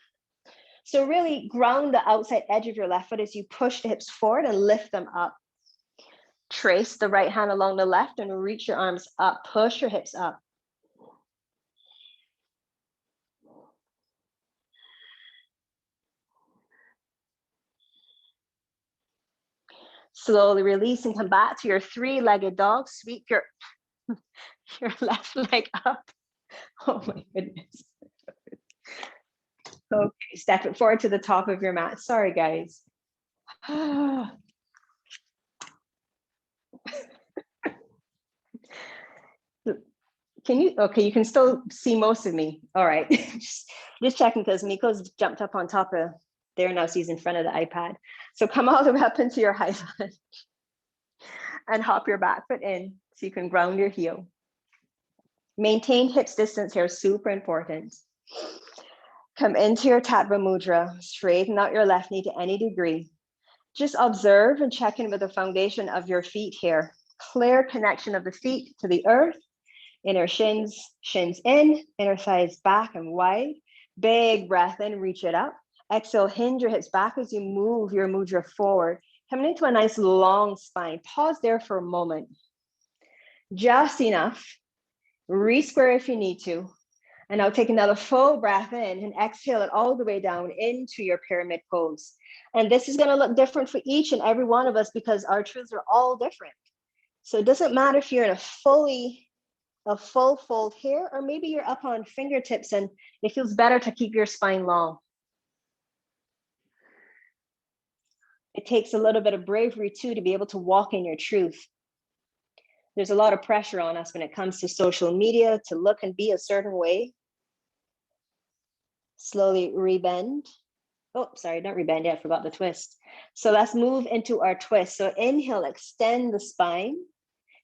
So really ground the outside edge of your left foot as you push the hips forward and lift them up. Trace the right hand along the left and reach your arms up. Push your hips up. Slowly release and come back to your three-legged dog. Sweep your left leg up. Oh my goodness. Okay, step it forward to the top of your mat. Sorry, guys. Can you, okay, you can still see most of me. All right, just checking because Miko's jumped up on top of there now, so he's in front of the iPad. So come all the way up into your high lunge and hop your back foot in so you can ground your heel. Maintain hips distance here, super important. Come into your Tattva Mudra, straighten out your left knee to any degree. Just observe and check in with the foundation of your feet here. Clear connection of the feet to the earth. Inner shins in, inner thighs back and wide. Big breath in, reach it up. Exhale, hinge your hips back as you move your mudra forward. Coming into a nice long spine. Pause there for a moment. Just enough. Re-square if you need to. And now take another full breath in and exhale it all the way down into your pyramid pose. And this is going to look different for each and every one of us because our truths are all different. So it doesn't matter if you're in a full fold here, or maybe you're up on fingertips and it feels better to keep your spine long. It takes a little bit of bravery too to be able to walk in your truth. There's a lot of pressure on us when it comes to social media to look and be a certain way. Slowly rebend. Oh, sorry, don't rebend yet, I forgot the twist. So let's move into our twist. So inhale, extend the spine.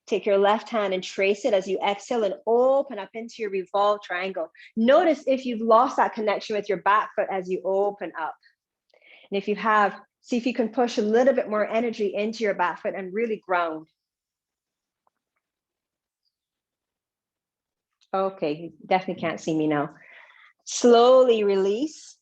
Take your left hand and trace it as you exhale and open up into your revolved triangle. Notice if you've lost that connection with your back foot as you open up. And if you have, see if you can push a little bit more energy into your back foot and really ground. Okay, you definitely can't see me now. Slowly release.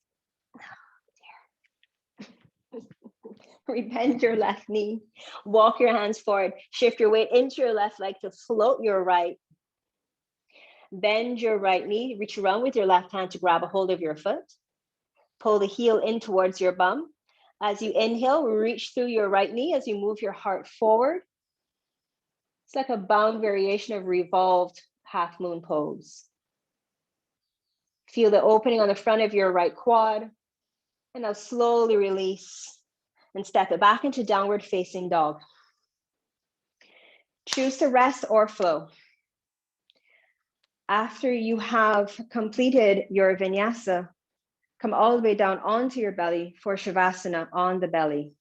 Rebend your left knee. Walk your hands forward. Shift your weight into your left leg to float your right. Bend your right knee. Reach around with your left hand to grab a hold of your foot. Pull the heel in towards your bum. As you inhale, reach through your right knee as you move your heart forward. It's like a bound variation of revolved half moon pose. Feel the opening on the front of your right quad. And now slowly release and step it back into downward facing dog. Choose to rest or flow. After you have completed your vinyasa, come all the way down onto your belly for shavasana on the belly.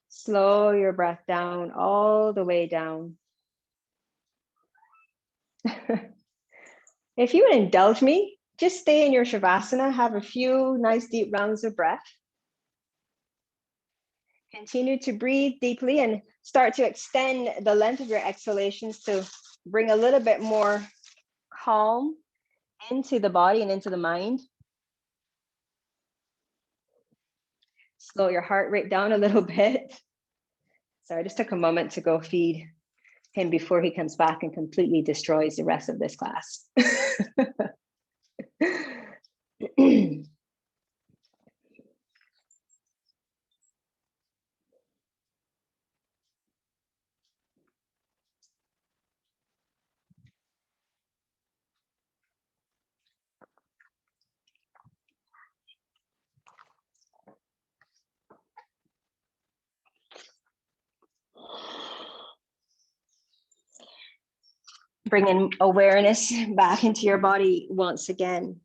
Slow your breath down, all the way down. If you would indulge me, just stay in your shavasana, have a few nice deep rounds of breath. Continue to breathe deeply and start to extend the length of your exhalations to bring a little bit more calm into the body and into the mind. Slow your heart rate down a little bit. Sorry, I just took a moment to go feed him before he comes back and completely destroys the rest of this class. Bringing awareness back into your body once again.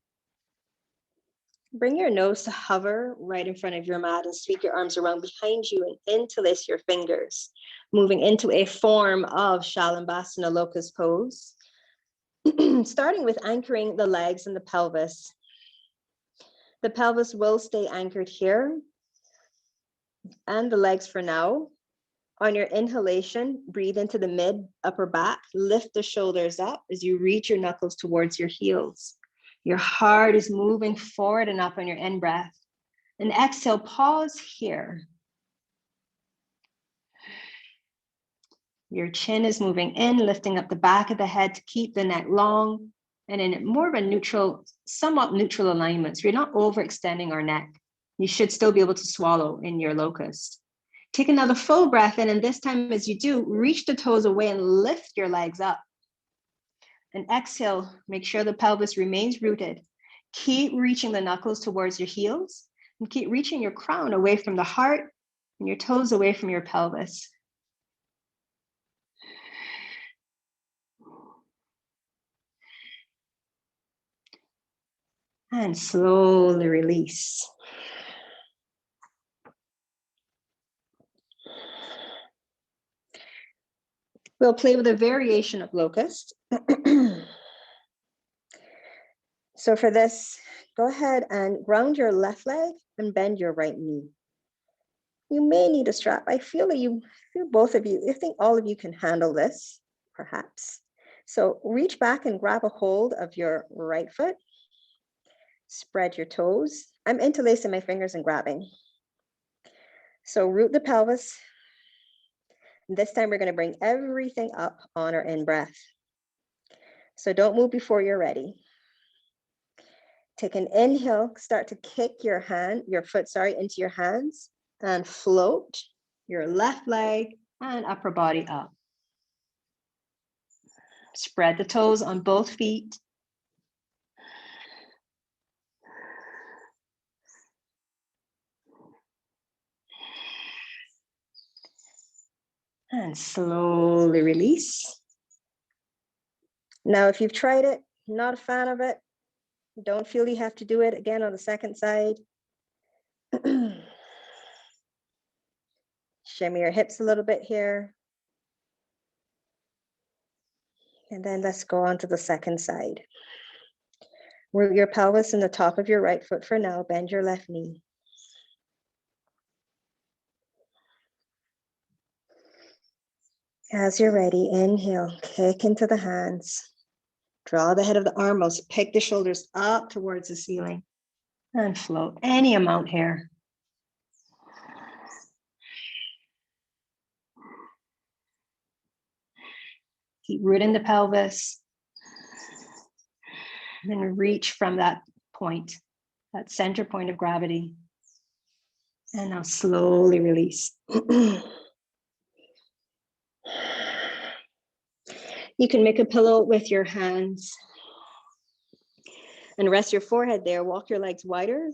Bring your nose to hover right in front of your mat and sweep your arms around behind you and interlace your fingers, moving into a form of Shalambhasana locust pose. Starting with anchoring the legs and the pelvis. The pelvis will stay anchored here and the legs for now. On your inhalation, breathe into the mid upper back, lift the shoulders up as you reach your knuckles towards your heels. Your heart is moving forward and up on your in-breath. And exhale, pause here. Your chin is moving in, lifting up the back of the head to keep the neck long and in more of a neutral, somewhat neutral alignment. So you're not overextending our neck. You should still be able to swallow in your locust. Take another full breath in, and this time as you do, reach the toes away and lift your legs up. And exhale, make sure the pelvis remains rooted. Keep reaching the knuckles towards your heels and keep reaching your crown away from the heart and your toes away from your pelvis. And slowly release. We'll play with a variation of locust. So for this, go ahead and ground your left leg and bend your right knee. You may need a strap. I feel both of you, I think all of you can handle this, perhaps. So reach back and grab a hold of your right foot. Spread your toes. I'm interlacing my fingers and grabbing. So root the pelvis. This time we're going to bring everything up on our in-breath. So don't move before you're ready. Take an inhale, start to kick your foot into your hands and float your left leg and upper body up. Spread the toes on both feet. And slowly release. Now, if you've tried it, not a fan of it, don't feel you have to do it again on the second side. Shimmy your hips a little bit here. And then let's go on to the second side. Root your pelvis in the top of your right foot for now. Bend your left knee. As you're ready, inhale, kick into the hands. Draw the head of the arms, pick the shoulders up towards the ceiling and float any amount here. Keep rooting the pelvis and reach from that point, that center point of gravity. And now slowly release. You can make a pillow with your hands and rest your forehead there. Walk your legs wider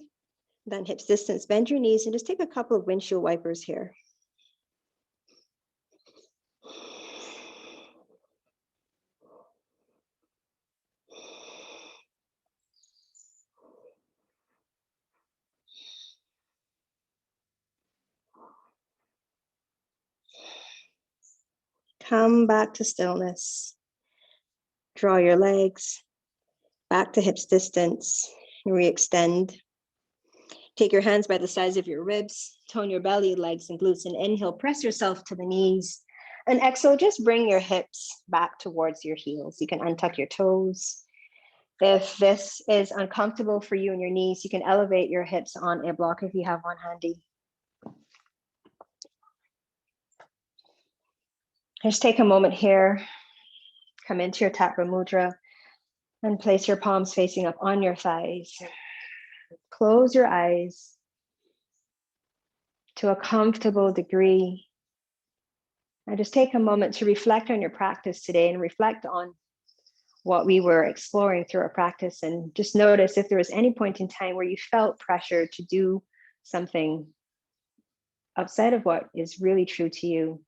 than hips distance. Bend your knees and just take a couple of windshield wipers here. Come back to stillness. Draw your legs back to hips distance. Re-extend. Take your hands by the sides of your ribs. Tone your belly, legs, and glutes. And inhale, press yourself to the knees. And exhale, just bring your hips back towards your heels. You can untuck your toes. If this is uncomfortable for you and your knees, you can elevate your hips on a block if you have one handy. Just take a moment here. Come into your Tattva Mudra and place your palms facing up on your thighs. Close your eyes to a comfortable degree. And just take a moment to reflect on your practice today and reflect on what we were exploring through our practice, and just notice if there was any point in time where you felt pressure to do something outside of what is really true to you.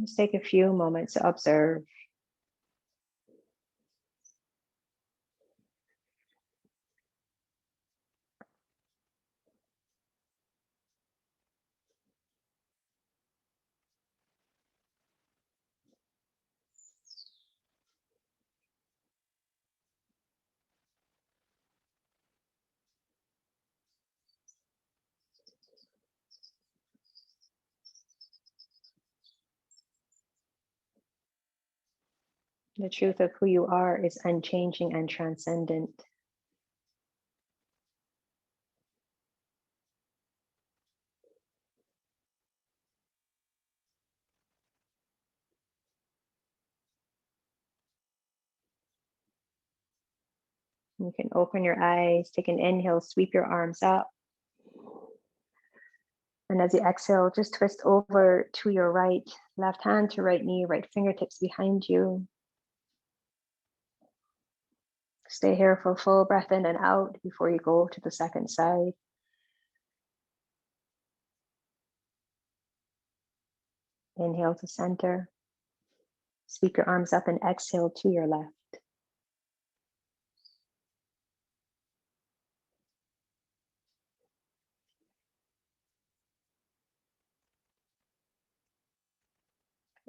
Just take a few moments to observe. The truth of who you are is unchanging and transcendent. You can open your eyes, take an inhale, sweep your arms up. And as you exhale, just twist over to your right, left hand to right knee, right fingertips behind you. Stay here for a full breath in and out before you go to the second side. Inhale to center. Sweep your arms up and exhale to your left.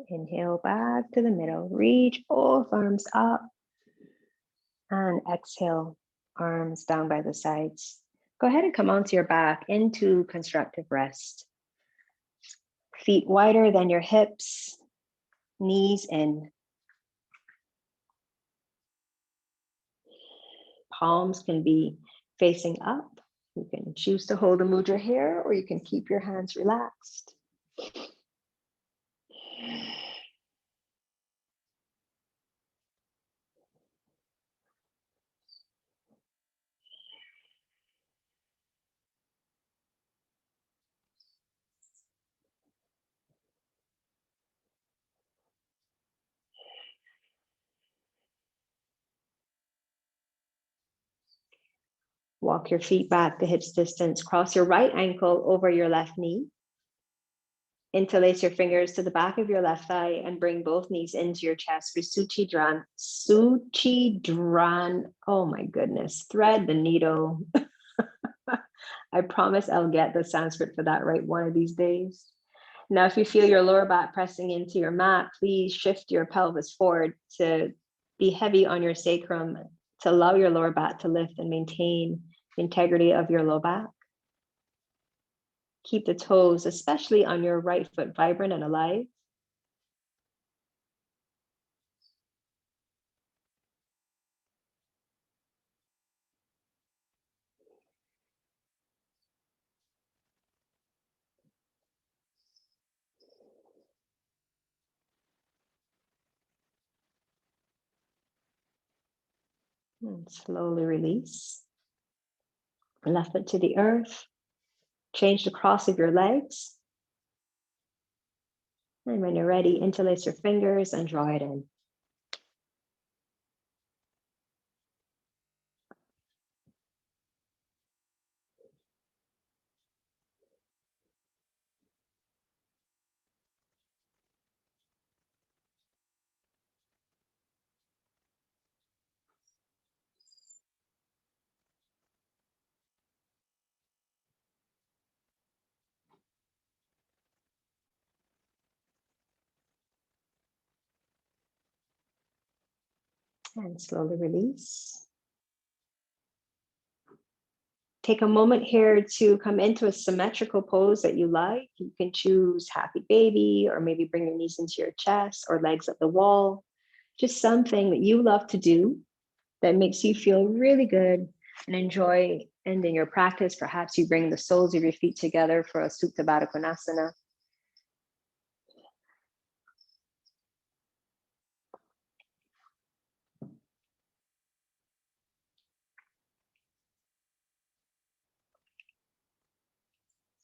Inhale back to the middle. Reach both arms up and exhale, arms down by the sides. Go ahead and come onto your back into constructive rest. Feet wider than your hips, knees in. Palms can be facing up. You can choose to hold a mudra here, or you can keep your hands relaxed. Walk your feet back to hips distance. Cross your right ankle over your left knee. Interlace your fingers to the back of your left thigh and bring both knees into your chest for Suchi Dran. Suchi Dran. Oh my goodness. Thread the needle. I promise I'll get the Sanskrit for that right one of these days. Now, if you feel your lower back pressing into your mat, please shift your pelvis forward to be heavy on your sacrum, to allow your lower back to lift and maintain the integrity of your low back. Keep the toes, especially on your right foot, vibrant and alive. And slowly release. Left foot to the earth. Change the cross of your legs. And when you're ready, interlace your fingers and draw it in. And slowly release. Take a moment here to come into a symmetrical pose that you like. You can choose happy baby, or maybe bring your knees into your chest or legs at the wall. Just something that you love to do that makes you feel really good and enjoy ending your practice. Perhaps you bring the soles of your feet together for a Supta Baddha Konasana.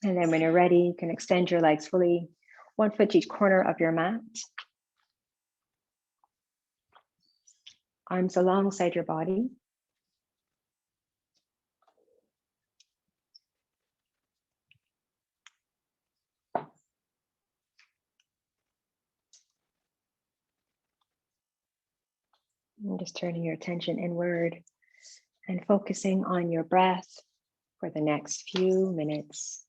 And then when you're ready, you can extend your legs fully, 1 foot to each corner of your mat. Arms alongside your body. And just turning your attention inward and focusing on your breath for the next few minutes.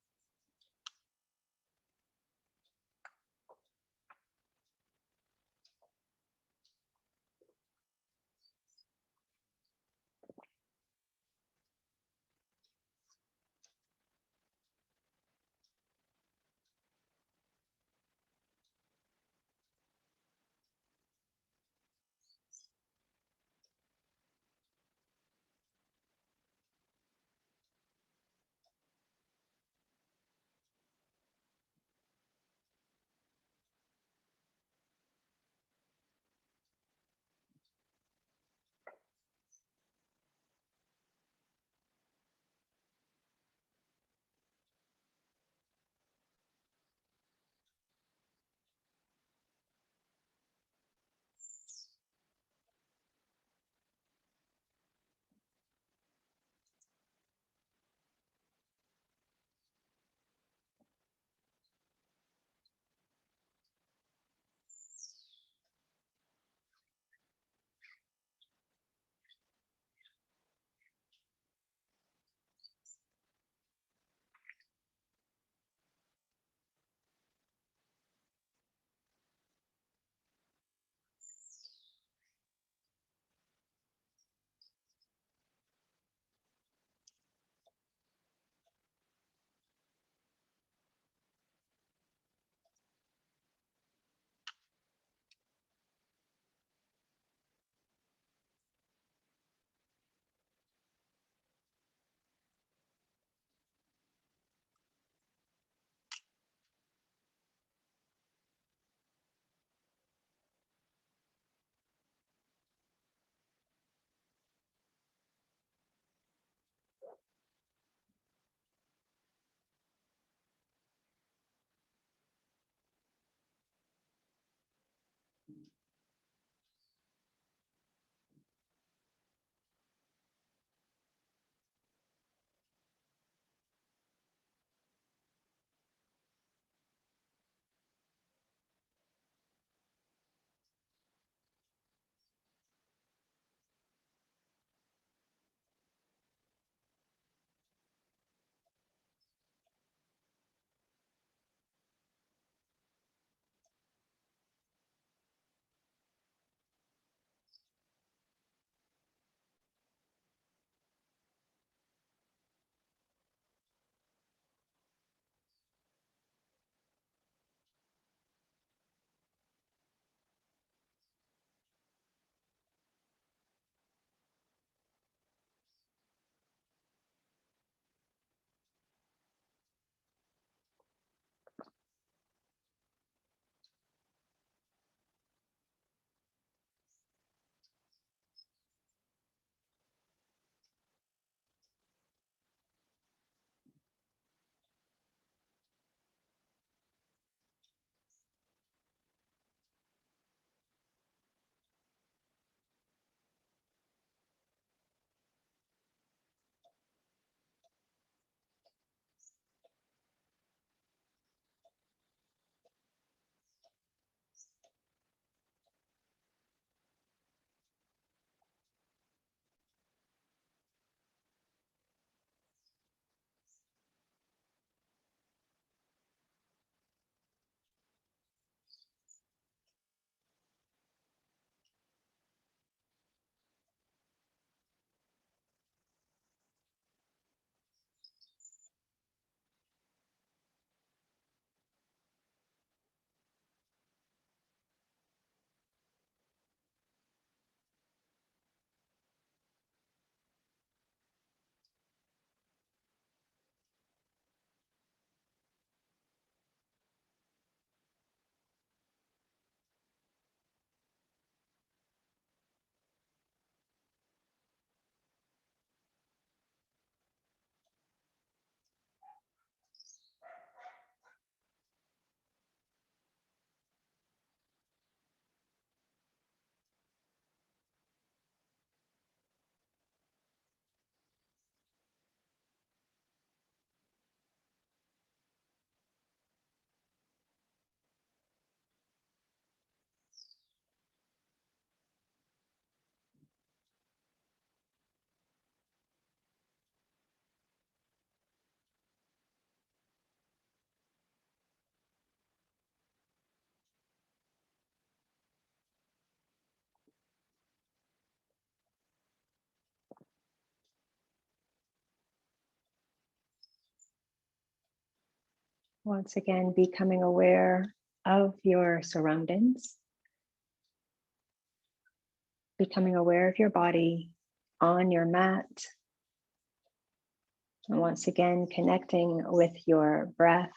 Once again, becoming aware of your surroundings, becoming aware of your body on your mat. And once again, connecting with your breath,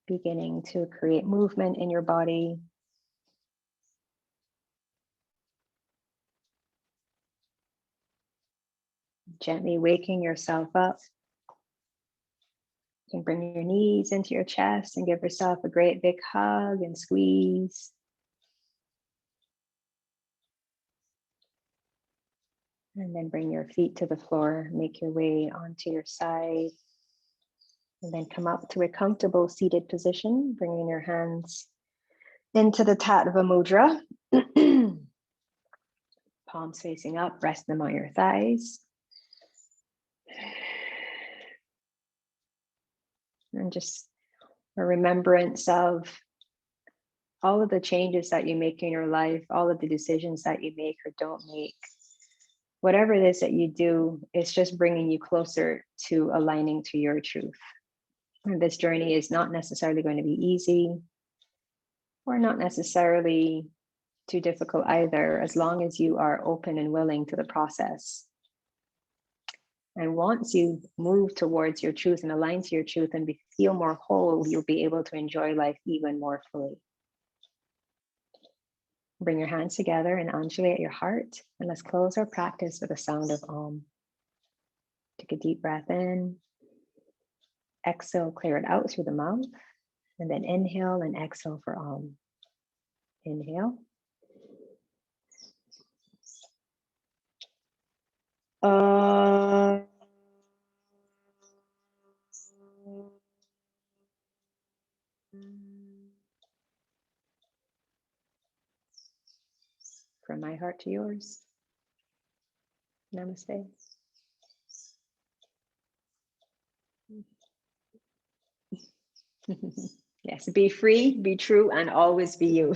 beginning to create movement in your body. Gently waking yourself up. You can bring your knees into your chest and give yourself a great big hug and squeeze. And then bring your feet to the floor, make your way onto your side. And then come up to a comfortable seated position, bringing your hands into the Tattva Mudra. Palms facing up, rest them on your thighs. And just a remembrance of all of the changes that you make in your life, all of the decisions that you make or don't make. Whatever it is that you do, it's just bringing you closer to aligning to your truth. And this journey is not necessarily going to be easy or not necessarily too difficult either, as long as you are open and willing to the process. And once you move towards your truth and align to your truth and feel more whole, you'll be able to enjoy life even more fully. Bring your hands together and undulate your heart. And let's close our practice with a sound of Om. Take a deep breath in. Exhale, clear it out through the mouth. And then inhale and exhale for Om. Inhale. From my heart to yours. Namaste. Yes, be free, be true, and always be you.